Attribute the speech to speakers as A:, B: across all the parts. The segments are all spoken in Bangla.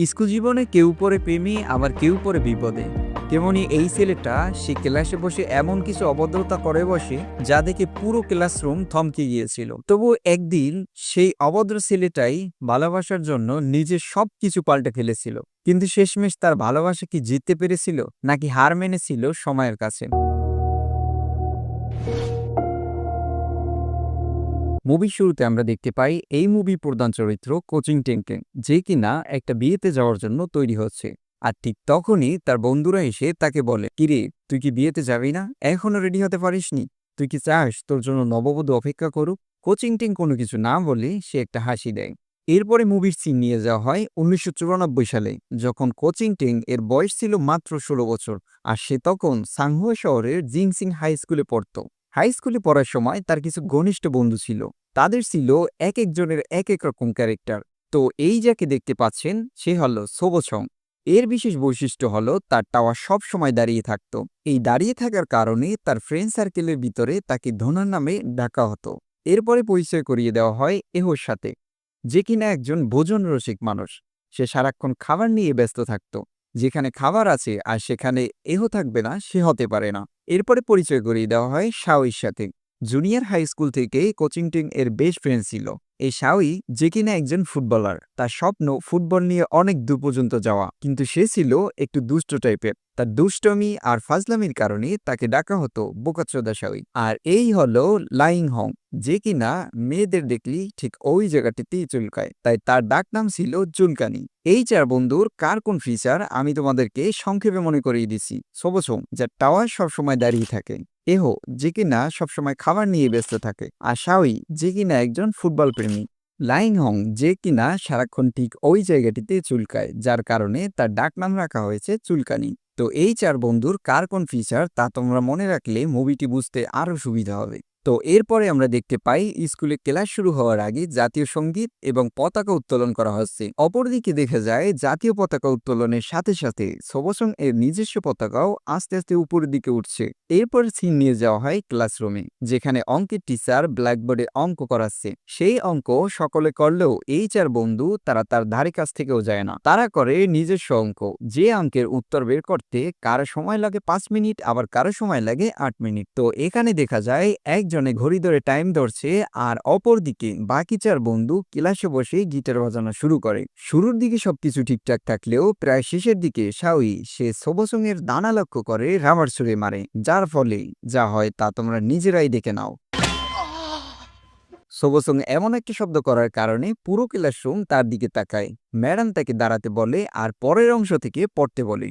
A: স্কুল জীবনে কেউ পড়ে প্রেমে আবার কেউ পড়ে বিপদে। তেমনি এই ছেলেটা সে ক্লাসে বসে এমন কিছু অভদ্রতা করে বসে যা দেখে পুরো ক্লাসরুম থমকে গিয়েছিল। তবু একদিন সেই অভদ্র ছেলেটাই ভালোবাসার জন্য নিজের সবকিছু পাল্টে ফেলেছিল। কিন্তু শেষমেশ তার ভালোবাসা কি জিততে পেরেছিল নাকি হার মেনেছিল সময়ের কাছে? মুভির শুরুতে আমরা দেখতে পাই এই মুভির প্রধান চরিত্র কোচিং টেংকে, যে কিনা একটা বিয়েতে যাওয়ার জন্য তৈরি হচ্ছে। আর ঠিক তখনই তার বন্ধুরা এসে তাকে বলে, কিরে তুই কি বিয়েতে যাবি না? এখনো রেডি হতে পারিসনি? তুই কি চাস তোর জন্য নববধূ অপেক্ষা করুক? কোচিং টিং কোনো কিছু না বলে সে একটা হাসি দেয়। এরপরে মুভির সিন নিয়ে যাওয়া হয় 1994 সালে, যখন কোচিং টিং এর বয়স ছিল মাত্র 16 বছর। আর সে তখন সাংহুয়া শহরের জিংসিং হাই স্কুলে পড়তো। হাই স্কুলে পড়ার সময় তার কিছু ঘনিষ্ঠ বন্ধু ছিল। তাদের ছিল এক একজনের এক এক রকম ক্যারেক্টার। তো এই যাকে দেখতে পাচ্ছেন সে হলো সোবছং। এর বিশেষ বৈশিষ্ট্য হলো তার টাওয়ার সব সময় দাঁড়িয়ে থাকতো। এই দাঁড়িয়ে থাকার কারণে তার ফ্রেন্ড সার্কেলের ভিতরে তাকে ধনার নামে ডাকা হতো। এরপরে পরিচয় করিয়ে দেওয়া হয় এহোর সাথে, যে কিনা একজন ভোজন রসিক মানুষ। সে সারাক্ষণ খাবার নিয়ে ব্যস্ত থাকতো। যেখানে খাবার আছে আর সেখানে এহো থাকবে না সে হতে পারে না। এরপরে পরিচয় করিয়ে দেওয়া হয় শাওইর সাথে। জুনিয়র হাই স্কুল থেকে কোচিং টিং এর বেস্ট ফ্রেন্ড ছিল এই শাওই, যে কিনা একজন ফুটবলার। তার স্বপ্ন ফুটবল নিয়ে অনেক দূর পর্যন্ত যাওয়া, কিন্তু সে ছিল একটু দুষ্ট টাইপের। তার দুষ্টমি আর ফাজলামির কারণে তাকে ডাকা হতো বোকাচোদা শাওই। আর এই হলো লাইং হং, যে কিনা মেয়েদের দেখলি ঠিক ওই জায়গাটিতেই চুলকায়, তাই তার ডাক নাম ছিল চুলকানি। এই চার বন্ধুর কার কোন ফিচার আমি তোমাদেরকে সংক্ষেপে মনে করিয়ে দিছি। সোবছং, যার টাওয়ার সবসময় দাঁড়িয়ে থাকে। এহো, যে কিনা সবসময় খাবার নিয়ে ব্যস্ত থাকে। আর শাওই, যে কিনা একজন ফুটবল প্রেমী। লাইং হং, যে কিনা সারাক্ষণ ঠিক ওই জায়গাটিতে চুলকায়, যার কারণে তার ডাক নাম রাখা হয়েছে চুলকানি। তো এই চার বন্ধুর কার কোন ফিচার তা তোমরা মনে রাখলে মুভিটি বুঝতে আরো সুবিধা হবে। তো এরপরে আমরা দেখতে পাই স্কুলে ক্লাস শুরু হওয়ার আগে জাতীয় সঙ্গীত এবং পতাকা উত্তোলন করা হচ্ছে। অপরদিকে দেখা যায় জাতীয় পতাকা উত্তোলনের সাথে সাথে সোবসং এর নিজস্ব পতাকাও আস্তে আস্তে উপরের দিকে উঠছে। এরপর সিন নিয়ে যাওয়া হয় ক্লাসরুমে, যেখানে অঙ্কের টিচার ব্ল্যাকবোর্ডে অঙ্ক করাচ্ছে। সেই অঙ্ক সকলে করলেও এই চার বন্ধু তারা তার ধারে কাছ থেকেও যায় না। তারা করে নিজস্ব অঙ্ক, যে অঙ্কের উত্তর বের করতে কারো সময় লাগে 5 মিনিট, আবার কারো সময় লাগে 8 মিনিট। তো এখানে দেখা যায় একজনে ঘড়ি ধরে টাইম ধরছে, আর অপরদিকে বাকি চার বন্ধু ক্লাসে বসে গিটার বাজানো শুরু করে। শুরুর দিকে সবকিছু ঠিকঠাক থাকলেও প্রায় শেষের দিকে শাওই সে সোবসং এর দানা লক্ষ্য করে রাবার ছুড়ে মারে, যার ফলে যা হয় তা তোমরা নিজেরাই দেখে নাও। সোবসং এমন একটি শব্দ করার কারণে পুরো ক্লাসরুম তার দিকে তাকায়। ম্যাডাম তাকে দাঁড়াতে বলে আর পরের অংশ থেকে পড়তে বলে।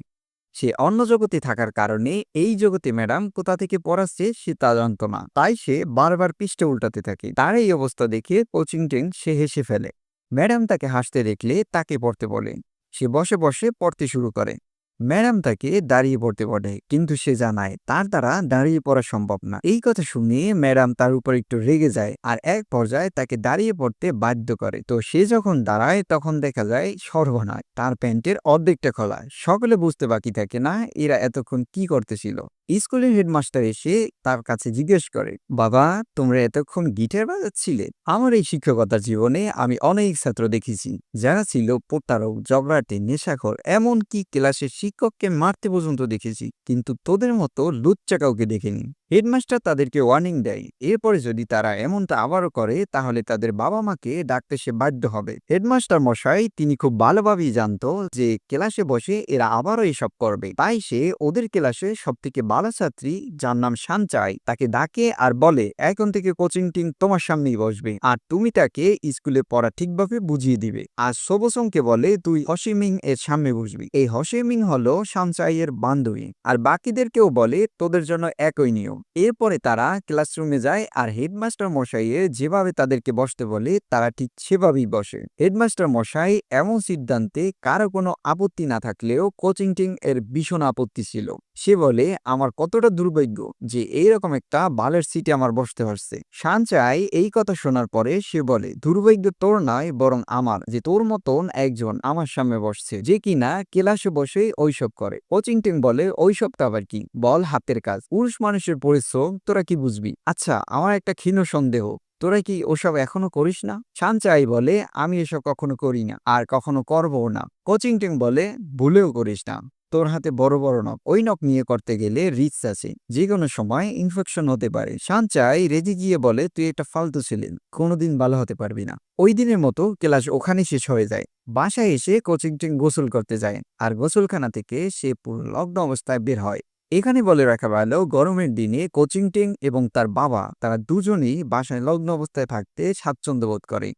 A: সে অন্য জগতে থাকার কারণে এই জগতে ম্যাডাম কোথা থেকে পড়াচ্ছে সে তা জানত না, তাই সে বারবার পৃষ্ঠে উল্টাতে থাকে। তার এই অবস্থা দেখে কোচিং টিং সে হেসে ফেলে। ম্যাডাম তাকে হাসতে দেখলে তাকে পড়তে বলে। সে বসে বসে পড়তে শুরু করে। ম্যাডাম তাকে দাঁড়িয়ে পড়তে বলে, কিন্তু সে জানায় তার দ্বারা দাঁড়িয়ে পড়া সম্ভব না। এই কথা শুনে ম্যাডাম তার উপর একটু রেগে যায় আর এক পর্যায়ে তাকে দাঁড়িয়ে পড়তে বাধ্য করে। তো সে যখন দাঁড়ায় তখন দেখা যায় সর্বনাশ, তার প্যান্টের অর্ধেকটা খোলা। সকলে বুঝতে বাকি থাকে না এরা এতক্ষণ কি করতেছিল। স্কুলের হেডমাস্টার এসে তার কাছে জিজ্ঞেস করে, বাবা তোমরা এতক্ষণ গিটার বাজাচ্ছিলে? আমার এই শিক্ষকতার জীবনে আমি অনেক ছাত্র দেখেছি যারা ছিল প্রতারক, ঝগড়াটে, নেশাখোর, এমনকি ক্লাসের শিক্ষককে মারতে পর্যন্ত দেখেছি, কিন্তু তোদের মতো লুচ্চা কাউকে দেখিনি। হেডমাস্টার তাদেরকে ওয়ার্নিং দেয়, এরপরে যদি তারা এমনটা আবারও করে তাহলে তাদের বাবা মাকে ডাকতে সে বাধ্য হবে। হেডমাস্টার মশাই তিনি খুব ভালোভাবেই জানতো যে ক্লাসে বসে এরা আবারও এসব করবে, তাই সে ওদের ক্লাসে সবথেকে ভালো ছাত্রী, যার নাম সানচাই, তাকে ডাকে আর বলে এখন থেকে কোচিং টিম তোমার সামনেই বসবে আর তুমি তাকে স্কুলে পড়া ঠিকভাবে বুঝিয়ে দিবে। আর সোবসংকে বলে তুই হসিমিং এর সামনে বসবি। এই হসিমিং হলো সানচাই এর বান্ধবী। আর বাকিদেরকেও বলে তোদের জন্য একই নিয়ম। এরপরে তারা ক্লাসরুমে যায় আর হেডমাস্টার মশাইয়ের যেভাবে তাদেরকে বসতে বলে তারা ঠিক সেভাবেই বসে। হেডমাস্টার মশাই এমন সিদ্ধান্তে কারো কোনো আপত্তি না থাকলেও কোচিং টিং এর ভীষণ আপত্তি ছিল। সে বলে আমার কতটা দুর্ভাগ্য যে এইরকম একটা বালের সিটে আমার বসতে হচ্ছে। সানচাই এই কথা শোনার পরে সে বলে দুর্ভাগ্য তোর নয় বরং আমার, যে তোর মতন একজন আমার সামনে বসছে যে কিনা ক্লাসে বসে ওইসব করে। কোচিং টিং বলে ওইসবটা আবার কি, বল হাতের কাজ, পুরুষ মানুষের পরিশ্রম তোরা কি বুঝবি? আচ্ছা আমার একটা ক্ষীণ সন্দেহ, তোরা কি ওসব এখনো করিস না? সানচাই বলে, আমি এসব কখনো করি না আর কখনো করবো না। কোচিং টিম বলে, ভুলেও করিস না। তোর হাতে বড় বড় নখ, ওই নখ নিয়ে করতে গেলে রিস্ক আছে, যে কোনো সময় ইনফেকশন হতে পারে। সানচাই রেগে গিয়ে বলে, তুই একটা ফালতু ছেলে, কোনোদিন ভালো হতে পারবি না। ওই দিনের মতো ক্লাস ওখানে শেষ হয়ে যায়। বাসায় এসে কোচিং টিম গোসল করতে যায়, আর গোসলখানা থেকে সে পুরো লগ্ন অবস্থায় বের হয়। এখানে বলে রাখা ভালো, গরমের দিনে কোচিং টিং এবং তার বাবা তারা দুজনেই বাসায় লগ্ন অবস্থায় থাকতে স্বাচ্ছন্দ্য বোধ করে।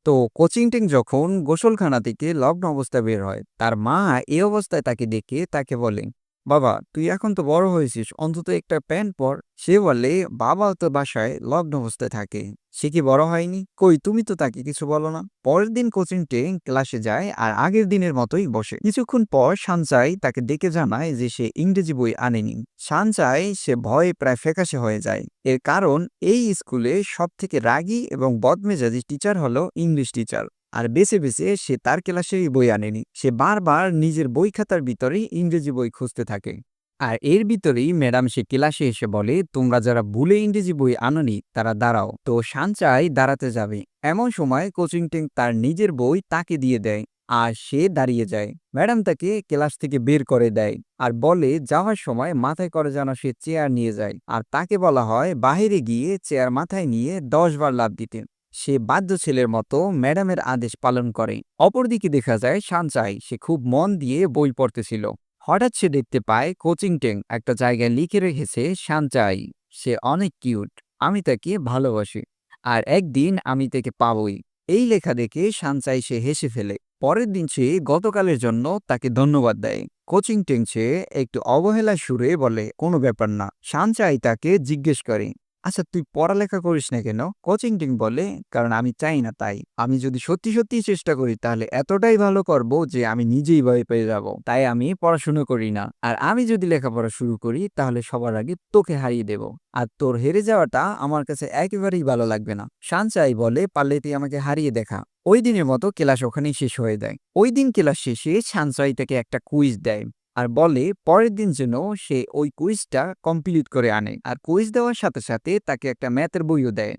A: তো কোচিং টিং যখন গোসলখানা থেকে লগ্ন অবস্থায় বের হয়, তার মা এই অবস্থায় তাকে দেখে তাকে বলে, বাবা তুই এখন তো বড় হয়েছিস, অন্তত একটা প্যান্ট পর। সে বলে, বাবা তো বাসায় লগ্ন অবস্থায় থাকে, সে কি বড় হয়নি? কই, তুমি তো তাকে কিছু বলো না। পরের দিন কোচিং টিং ক্লাসে যায় আর আগের দিনের মতোই বসে। কিছুক্ষণ পর সানচাই তাকে ডেকে জানায় যে সে ইংরেজি বই আনেনি। সানচাই সে ভয়ে প্রায় ফ্যাকাশে হয়ে যায়। এর কারণ, এই স্কুলে সব থেকে রাগী এবং বদমেজাজি টিচার হলো ইংলিশ টিচার। আর বেছে বেছে সে তার ক্লাসেরই বই আনেনি। সে বারবার নিজের বই খাতার ভিতরেই ইংরেজি বই খুঁজতে থাকে। আর এর ভিতরেই ম্যাডাম সে ক্লাসে এসে বলে, তোমরা যারা ভুলে ইংরেজি বই আনোনি তারা দাঁড়াও। তো সানচাই দাঁড়াতে যাবে, এমন সময় কোচিং টিং তার নিজের বই তাকে দিয়ে দেয় আর সে দাঁড়িয়ে যায়। ম্যাডাম তাকে ক্লাস থেকে বের করে দেয় আর বলে যাওয়ার সময় মাথায় করে যেন সে চেয়ার নিয়ে যায়, আর তাকে বলা হয় বাইরে গিয়ে চেয়ার মাথায় নিয়ে 10 বার লাফ দিতে। সে বাধ্য ছেলের মতো ম্যাডামের আদেশ পালন করে। অপরদিকে দেখা যায় সানচাই সে খুব মন দিয়ে বই পড়তেছিল। হঠাৎ সে দেখতে পায় কোচিং টেং একটা জায়গায় লিখে রেখেছে, সানচাই সে অনেক কিউট, আমি তাকে ভালোবাসি, আর একদিন আমি তাকে পাবই। এই লেখা দেখে সানচাই সে হেসে ফেলে। পরের দিন সে গতকালের জন্য তাকে ধন্যবাদ দেয়। কোচিং টেং সে একটু অবহেলা সুরে বলে, কোনো ব্যাপার না। সানচাই তাকে জিজ্ঞেস করে, আচ্ছা তুই পড়ালেখা করিস না কেন? কোচিং টিং বলে, কারণ আমি চাই না তাই। আমি যদি সত্যি সত্যি চেষ্টা করি তাহলে এতটাই ভালো করব যে আমি নিজেই ভয় পেয়ে যাব। তাই আমি পড়াশোনা করি না। আর আমি যদি লেখাপড়া শুরু করি তাহলে সবার আগে তোকে হারিয়ে দেব। আর তোর হেরে যাওয়াটা আমার কাছে একেবারেই ভালো লাগবে না। সানচাই বলে, পারলে তুই আমাকে হারিয়ে দেখা। ওই দিনের মতো ক্লাস ওখানেই শেষ হয়ে যায়। ওই দিন ক্লাস শেষে সানচাই তাকে একটা কুইজ দেয় আর বলে পরের দিন যেন সে ওই কুইজটা কমপ্লিট করে আনে। আর কুইজ দেওয়ার সাথে সাথে তাকে একটা ম্যাথের বইও দেয়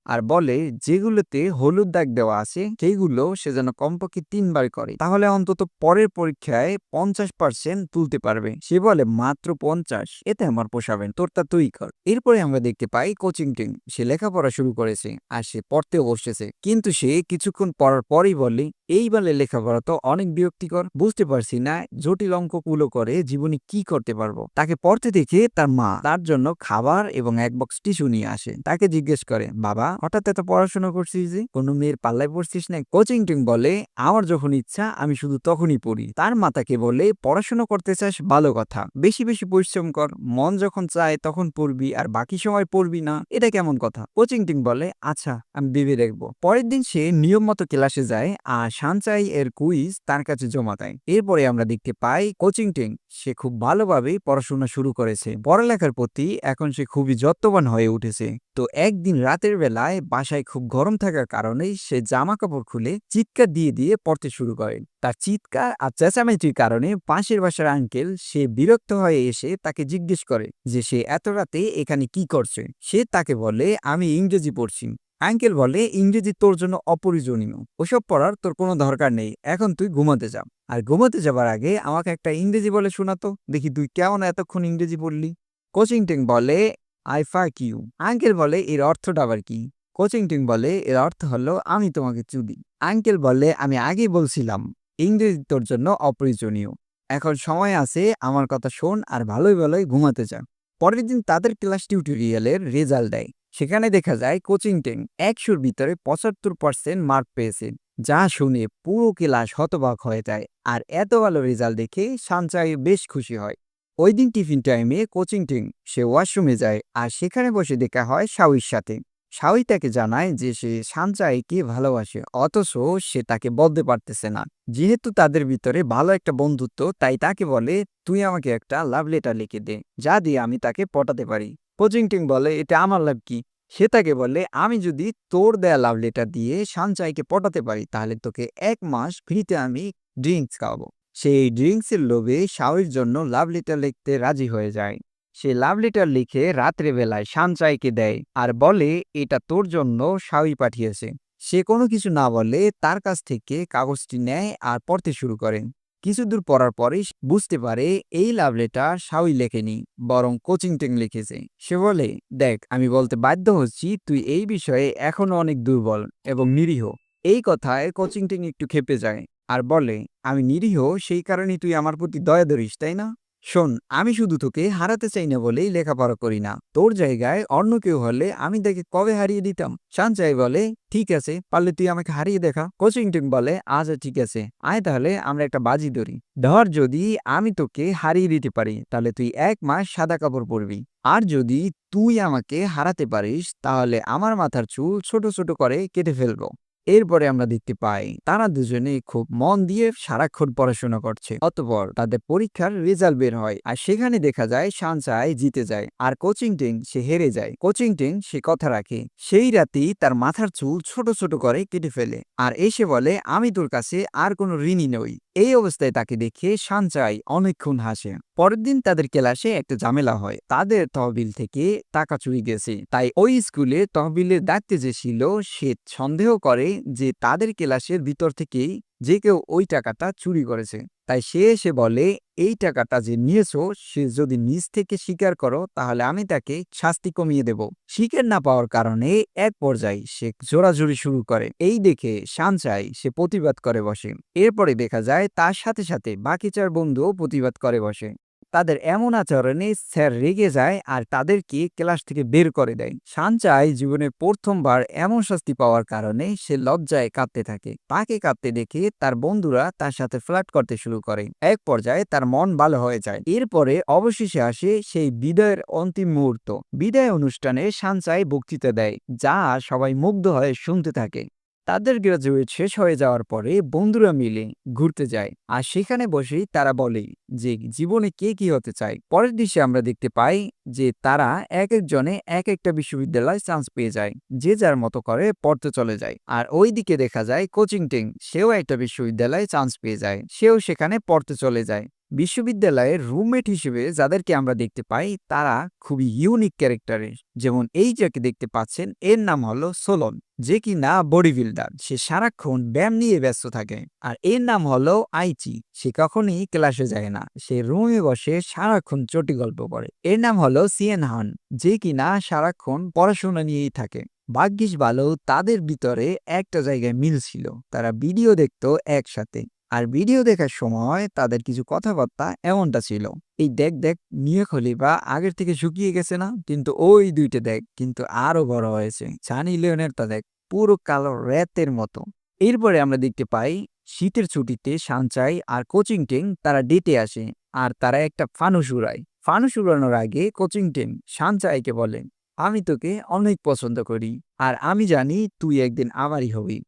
A: আর বলে যেগুলোতে হলুদ দাগ দেওয়া আছে সেইগুলো সে যেন কমপক্ষে 3 বার করে, তাহলে অন্তত পরের পরীক্ষায় 50% তুলতে পারবে। সে বলে, মাত্র 50? এতে আমার পোষাবেন, তোরটা তুই কর। এরপরে আমরা দেখতে পাই কোচিং টিং সে লেখাপড়া শুরু করেছে আর সে পড়তেও বসেছে। কিন্তু সে কিছুক্ষণ পড়ার পরই বলে, এইবারে লেখাপড়া তো অনেক বিরক্তিকর, বুঝতে পারছি না জটিল অঙ্কগুলো করে জীবনে কি করতে পারবো। তাকে পড়তে দেখে তার মা তার জন্য খাবার এবং এক বক্স টিস্যু নিয়ে আসে। তাকে জিজ্ঞেস করে, বাবা হঠাৎ এত পড়াশোনা করছিস যে, কোনো মেয়ের পাল্লায় পড়ছিস না? কোচিং টিং বলে, আমার যখন ইচ্ছা আমি শুধু তখনই পড়ি। তার মা তাকে বলে, পড়াশোনা করতে চাস ভালো কথা, বেশি বেশি পরিশ্রম কর, মন যখন চায় তখন পড়বি আর বাকি সময় পড়বি না, এটা কেমন কথা? কোচিং টিং বলে, আচ্ছা আমি ভেবে দেখবো। পরের দিন সে নিয়ম মতো ক্লাসে যায় আর সানচাই এর কুইজ তার কাছে জমা দেয়। এরপরে আমরা দেখতে পাই কোচিং টিং সে খুব ভালোভাবে পড়াশোনা শুরু করেছে। পড়ালেখার প্রতি এখন সে খুবই যত্নবান হয়ে উঠেছে। তো একদিন রাতের বেলায় বাসায় খুব গরম থাকার কারণে সে জামা কাপড় খুলে চিৎকার দিয়ে দিয়ে পড়তে শুরু করে। তার চিৎকার আর চেঁচামেচির কারণে পাশের বাসার আঙ্কেল সে বিরক্ত হয়ে এসে তাকে জিজ্ঞেস করে যে সে এত রাতে এখানে কি করছে। সে তাকে বলে, আমি ইংরেজি পড়ছি। আঙ্কেল বলে, ইংরেজি তোর জন্য অপ্রয়োজনীয়, ওসব পড়ার তোর কোনো দরকার নেই, এখন তুই ঘুমাতে যা। আর ঘুমাতে যাবার আগে আমাকে একটা ইংরেজি বলে শোনাতো, দেখি তুই কেমন এতক্ষণ ইংরেজি পড়লি। কোচিং টিং বলে, আই ফাক ইউ। আঙ্কেল বলে, এর অর্থটা আবার কি? কোচিং টিং বলে, এর অর্থ হলো আমি তোমাকে চুদি। আঙ্কেল বলে, আমি আগেই বলছিলাম ইংরেজি তোর জন্য অপ্রয়োজনীয়, এখন সময় আছে, আমার কথা শোন আর ভালোই ভালোই ঘুমাতে যা। পরের দিন তাদের ক্লাস টিউটোরিয়ালের রেজাল্ট দেয়। সেখানে দেখা যায় কোচিং টিং 100-র ভিতরে 75% মার্ক পেয়েছে, যা শুনে পুরো ক্লাস হতবাক হয়ে যায়। আর এত ভালো রেজাল্ট দেখে সানচাই বেশ খুশি হয়। ওই দিন টিফিন টাইমে কোচিং টিং সে ওয়াশরুমে যায় আর সেখানে বসে দেখা হয় শাওইর সাথে। শাওই তাকে জানায় যে সে সানচাইকে ভালোবাসে, অথচ সে তাকে বলতে পারতেছে না। যেহেতু তাদের ভিতরে ভালো একটা বন্ধুত্ব, তাই তাকে বলে, তুই আমাকে একটা লাভ লেটার লিখে দে, যা দিয়ে আমি তাকে পটাতে পারি। কোচিং টিং বলে, এটা আমার লাভ কি? সে তাকে বলে, আমি যদি তোর দেয়া লাভ লেটার দিয়ে সানচাইকে পটাতে পারি তাহলে তোকে 1 মাস ফ্রিতে আমি ড্রিঙ্কস খাওয়াবো। সেই ড্রিঙ্কসের লোভে শাওয়ের জন্য লাভ লেটার লিখতে রাজি হয়ে যায়। সে লাভ লেটার লিখে রাত্রে বেলায় সানচাইকে দেয় আর বলে এটা তোর জন্য শাওই পাঠিয়েছে। সে কোনো কিছু না বলে তার কাছ থেকে কাগজটি নেয় আর পড়তে শুরু করে। কিছু দূর পড়ার পরে বুঝতে পারে এই লাভ লেটার শাওই লেখেনি, বরং কোচিং টেং লিখেছে। সে বলে, দেখ, আমি বলতে বাধ্য হচ্ছি তুই এই বিষয়ে এখনো অনেক দুর্বল এবং নিরীহ। এই কথায় কোচিং টেং একটু ক্ষেপে যায় আর বলে, আমি নিরীহ সেই কারণে তুই আমার প্রতি দয়া ধরিস, তাই না? শোন, আমি শুধু তোকে হারাতে চাই না বলেই লেখাপড়া করি না। তোর জায়গায় অন্য কেউ হলে আমি তাকে কবে হারিয়ে দিতাম। সানচাই বলে, ঠিক আছে, পারলে তুই আমাকে হারিয়ে দেখা। কোচিং টিম বলে, আচ্ছা ঠিক আছে, আয় তাহলে আমরা একটা বাজি ধরি। ধর যদি আমি তোকে হারিয়ে দিতে পারি তাহলে তুই 1 মাস সাদা কাপড় পরবি। আর যদি তুই আমাকে হারাতে পারিস তাহলে আমার মাথার চুল ছোট ছোট করে কেটে ফেলবো। এরপরে আমরা দেখতে পাই তারা দুজনে খুব মন দিয়ে সারাক্ষণ পড়াশোনা করছে। অতঃপর তাদের পরীক্ষার রেজাল্ট বের হয় আর সেখানে দেখা যায় সানচাই জিতে যায় আর কোচিং টিং সে হেরে যায়। কোচিং টিং সে কথা রাখে, সেই রাতেই তার মাথার চুল ছোট ছোট করে কেটে ফেলে আর এসে বলে, আমি তোর কাছে আর কোনো ঋণী নই। এই অবস্থায় তাকে দেখে সানচাই অনেকক্ষণ হাসে। পরের দিন তাদের ক্লাসে একটা ঝামেলা হয়। তাদের তহবিল থেকে টাকা চুরি গেছে, তাই ওই স্কুলে তহবিলের দায়িত্বে যে ছিল সে সন্দেহ করে যে তাদের ক্লাসের ভিতর থেকেই যে কেউ ওই টাকাটা চুরি করেছে। তাই সে এসে বলে, এই টাকাটা যে নিয়েছো সে যদি নিজ থেকে স্বীকার করো তাহলে আমি তাকে শাস্তি কমিয়ে দেব। স্বীকার না পাওয়ার কারণে এক পর্যায়ে সে জোরাজুরি শুরু করে। এই দেখে সানচাই সে প্রতিবাদ করে বসে। এরপরে দেখা যায় তার সাথে সাথে বাকি 4 বন্ধুও প্রতিবাদ করে বসে। তাদের এমন আচরণে স্যার রেগে যায় আর তাদেরকে ক্লাস থেকে বের করে দেয়। সানচাই জীবনে প্রথমবার এমন শাস্তি পাওয়ার কারণে সে লজ্জায় কাঁদতে থাকে। তাকে কাঁদতে দেখে তার বন্ধুরা তার সাথে ফ্লার্ট করতে শুরু করে। এক পর্যায়ে তার মন ভালো হয়ে যায়। এরপরে অবশেষে আসে সেই বিদায়ের অন্তিম মুহূর্ত। বিদায় অনুষ্ঠানে সানচাই বক্তৃতা দেয়, যা সবাই মুগ্ধ হয়ে শুনতে থাকে। তাদের গ্রাজুয়েট শেষ হয়ে যাওয়ার পরে বন্ধুরা মিলে ঘুরতে যায় আর সেখানে বসেই তারা বলে যে জীবনে কে কি হতে চায়। পরের দৃশ্যে আমরা দেখতে পাই যে তারা এক একজনে এক একটা বিশ্ববিদ্যালয় চান্স পেয়ে যায়, যে যার মতো করে পড়তে চলে যায়। আর ওই দিকে দেখা যায় কোচিং টিং সেও একটা বিশ্ববিদ্যালয়ে চান্স পেয়ে যায়, সেও সেখানে পড়তে চলে যায়। বিশ্ববিদ্যালয়ের রুমমেট হিসেবে যাদেরকে আমরা দেখতে পাই তারা খুবই ইউনিক ক্যারেক্টারের। যেমন এই যাকে দেখতে পাচ্ছেন, এর নাম হলো সোলন, যে কি না বডি বিল্ডার। সে সারাক্ষণ ব্যায়াম নিয়ে ব্যস্ত থাকে। আর এর নাম হলো আইচি, সে কখনই ক্লাসে যায় না, সে রুমে বসে সারাক্ষণ চটি গল্প করে। এর নাম হলো সিয়েন হান, যে কি না সারাক্ষণ পড়াশোনা নিয়েই থাকে। ভাগ্যিস ভালো তাদের ভিতরে একটা জায়গায় মিল ছিল, তারা ভিডিও দেখতো একসাথে। আর ভিডিও দেখার সময় তাদের কিছু কথাবার্তা এমনটা ছিল, এই দেখ দেখ মিয়া খলিফা আগের থেকে শুকিয়ে গেছে না, কিন্তু ওই দুইটা দেখ কিন্তু আরো বড় হয়েছে। সানি লিওনের তা দেখ পুরো কালো রেতের মতো। এরপরে আমরা দেখতে পাই শীতের ছুটিতে সানচাই আর কোচিং টিং তারা ডেটে আসে আর তারা একটা ফানুস উড়ায়। ফানুস উড়ানোর আগে কোচিং টিং সানচাইকে বলে, আমি তোকে অনেক পছন্দ করি আর আমি জানি তুই একদিন আমারই হবি।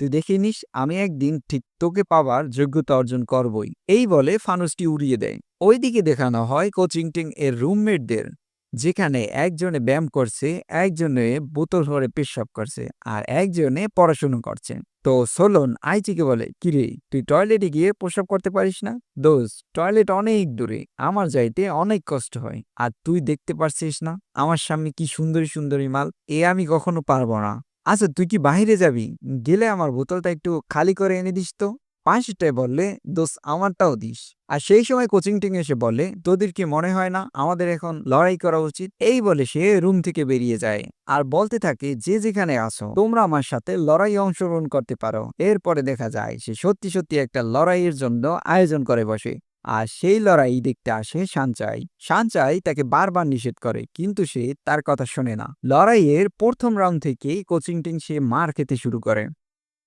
A: তুই দেখে নিস, আমি একদিন ঠিক তোকে পাবার যোগ্যতা অর্জন করবই। এই বলে ফানুসটি উড়িয়ে দেয়। ওইদিকে দেখানো হয় কোচিং টিং এর রুমমেটদের, যেখানে একজনে ব্যায়াম করছে, একজনে বোতল ভরে পেশাব করছে আর একজনে পড়াশুনো করছে। তো সোলন আইচিকে বলে, কিরে তুই টয়লেটে গিয়ে প্রসাব করতে পারিস না? দোস্ত, টয়লেট অনেক দূরে, আমার যাইতে অনেক কষ্ট হয়। আর তুই দেখতে পারছিস না আমার সামনে কি সুন্দরী সুন্দরী মাল, এ আমি কখনো পারবো না। আচ্ছা তুই কি বাহিরে যাবি? গেলে আমার বোতলটা একটু খালি করে এনে দিস তো। পাঁচটায় বললে, দোস্ত আমারটাও দিস। আর সেই সময় কোচিং টিং এসে বলে, তোদের কি মনে হয় না আমাদের এখন লড়াই করা উচিত? এই বলে সে রুম থেকে বেরিয়ে যায় আর বলতে থাকে, যে যেখানে আসো তোমরা আমার সাথে লড়াই অংশগ্রহণ করতে পারো। এরপরে দেখা যায় সে সত্যি সত্যি একটা লড়াইয়ের জন্য আয়োজন করে বসে। আর সেই লড়াই দেখতে আসে সানচাই। সানচাই তাকে বারবার নিষেধ করে কিন্তু সে তার কথা শোনে না। লড়াইয়ের প্রথম রাউন্ড থেকেই কোচিং টিং সে মার খেতে শুরু করে,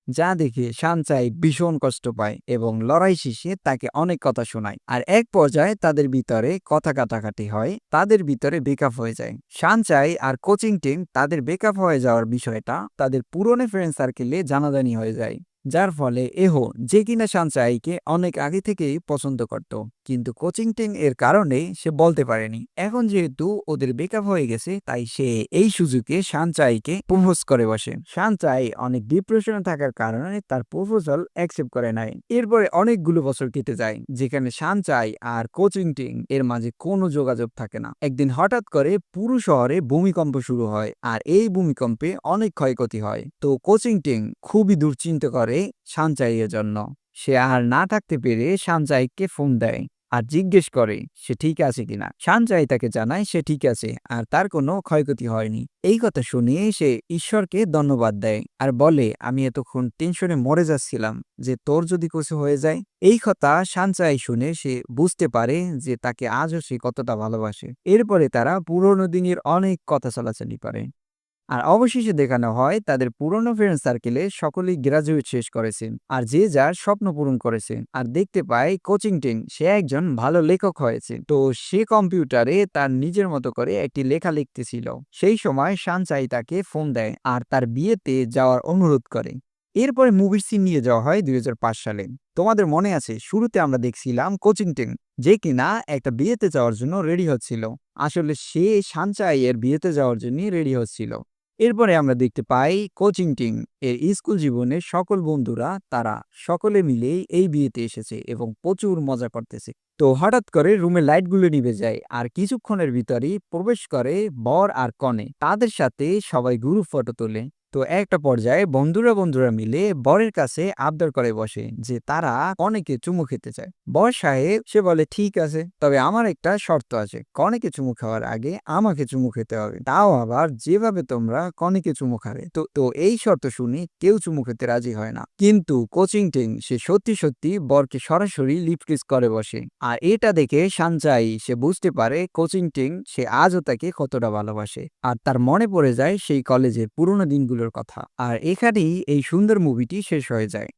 A: যা দেখে সানচাই ভীষণ কষ্ট পায় এবং লড়াই শেষে তাকে অনেক কথা শোনায়। আর এক পর্যায়ে তাদের ভিতরে কথা কাটাকাটি হয়, তাদের ভিতরে ব্রেকআপ হয়ে যায়। সানচাই আর কোচিং টিম তাদের ব্রেকআপ হয়ে যাওয়ার বিষয়টা তাদের পুরনো ফ্রেন্ড সার্কেলে জানাজানি হয়ে যায়, যার ফলে এহো, যে কিনা সানচাইকে অনেক আগে থেকেই পছন্দ করত, কিন্তু কোচিং টিং এর কারণে সে বলতে পারেনি। এখন যেহেতু ওদের ব্রেকআপ হয়ে গেছে, তাই সে এই সুযোগে সানচাইকে প্রপোজ করে বসে। সানচাই অনেক ডিপ্রেশনে থাকার কারণে তার প্রপোজাল অ্যাকসেপ্ট করে নাই। এরপরে অনেকগুলো বছর কেটে যায়, যেখানে সানচাই আর কোচিং টিং এর মাঝে কোনো যোগাযোগ থাকে না। একদিন হঠাৎ করে পুরো শহরে ভূমিকম্প শুরু হয়, আর এই ভূমিকম্পে অনেক ক্ষয়ক্ষতি হয়। তো কোচিং টিং খুবই দুশ্চিন্তা করে সানচাইয়ের জন্য। সে আর না থাকতে পেরে সানচাইকে ফোন দেয় আর জিজ্ঞেস করে সে ঠিক আছে কিনা। সানচাই তাকে জানায় সে ঠিক আছে আর তার কোনো ক্ষয়ক্ষতি হয়নি। এই কথা শুনিয়ে সে ঈশ্বরকে ধন্যবাদ দেয় আর বলে, আমি এতক্ষণ টেনশনে মরে যাচ্ছিলাম যে তোর যদি কিছু হয়ে যায়। এই কথা সানচাই শুনে সে বুঝতে পারে যে তাকে আজও সে কতটা ভালোবাসে। এরপরে তারা পুরোনো দিনের অনেক কথা চলাচলি করে। আর অবশেষে দেখানো হয় তাদের পুরনো ফ্রেন্ড সার্কেলে সকলেই গ্রাজুয়েট শেষ করেছেন আর যে যার স্বপ্ন পূরণ করেছে। আর দেখতে পায় কোচিং টিং সে একজন ভালো লেখক হয়েছে। তো সে কম্পিউটারে তার নিজের মতো করে একটি লেখা লিখতেছিল। সেই সময় সানচাই তাকে ফোন দেয় আর তার বিয়েতে যাওয়ার অনুরোধ করে। এরপরে মুভির সিন নিয়ে যাওয়া হয় 2005 সালে। তোমাদের মনে আছে শুরুতে আমরা দেখছিলাম কোচিং টিং যে কিনা একটা বিয়েতে যাওয়ার জন্য রেডি হচ্ছিল। আসলে সে সানচাই এর বিয়েতে যাওয়ার জন্য রেডি হচ্ছিল। এরপরে আমরা দেখতে পাই কোচিং টিং এর স্কুল জীবনের সকল বন্ধুরা তারা সকলে মিলে এই বিয়েতে এসেছে এবং প্রচুর মজা করতেছে। তো হঠাৎ করে রুমের লাইটগুলো নিভে যায় আর কিছুক্ষণের ভিতরেই প্রবেশ করে বর আর কনে। তাদের সাথে সবাই গ্রুপ ফটো তোলে। তো একটা পর্যায়ে বন্ধুরা মিলে বরের কাছে আবদার করে বসে যে তারা কনেকে চুমু খেতে চায়। বর সাহেব সে বলে ঠিক আছে, তবে আমার একটা শর্ত আছে, কনেকে চুমু খাওয়ার আগে আমাকে চুমু খেতে হবে, তাও আবার যেভাবে তোমরা কনেকে চুমু খাবে। তো তো এই শর্ত শুনি কেউ চুমু খেতে রাজি হয় না, কিন্তু কোচিং টিং সে সত্যি সত্যি বরকে সরাসরি লিপ কিস করে বসে। আর এটা দেখে সানচাই সে বুঝতে পারে কোচিং টিং সে আজও তাকে কতটা ভালোবাসে। আর তার মনে পড়ে যায় সেই কলেজের পুরোনো দিনগুলোর কথা। আর এখানেই এই সুন্দর মুভিটি শেষ হয়ে যায়।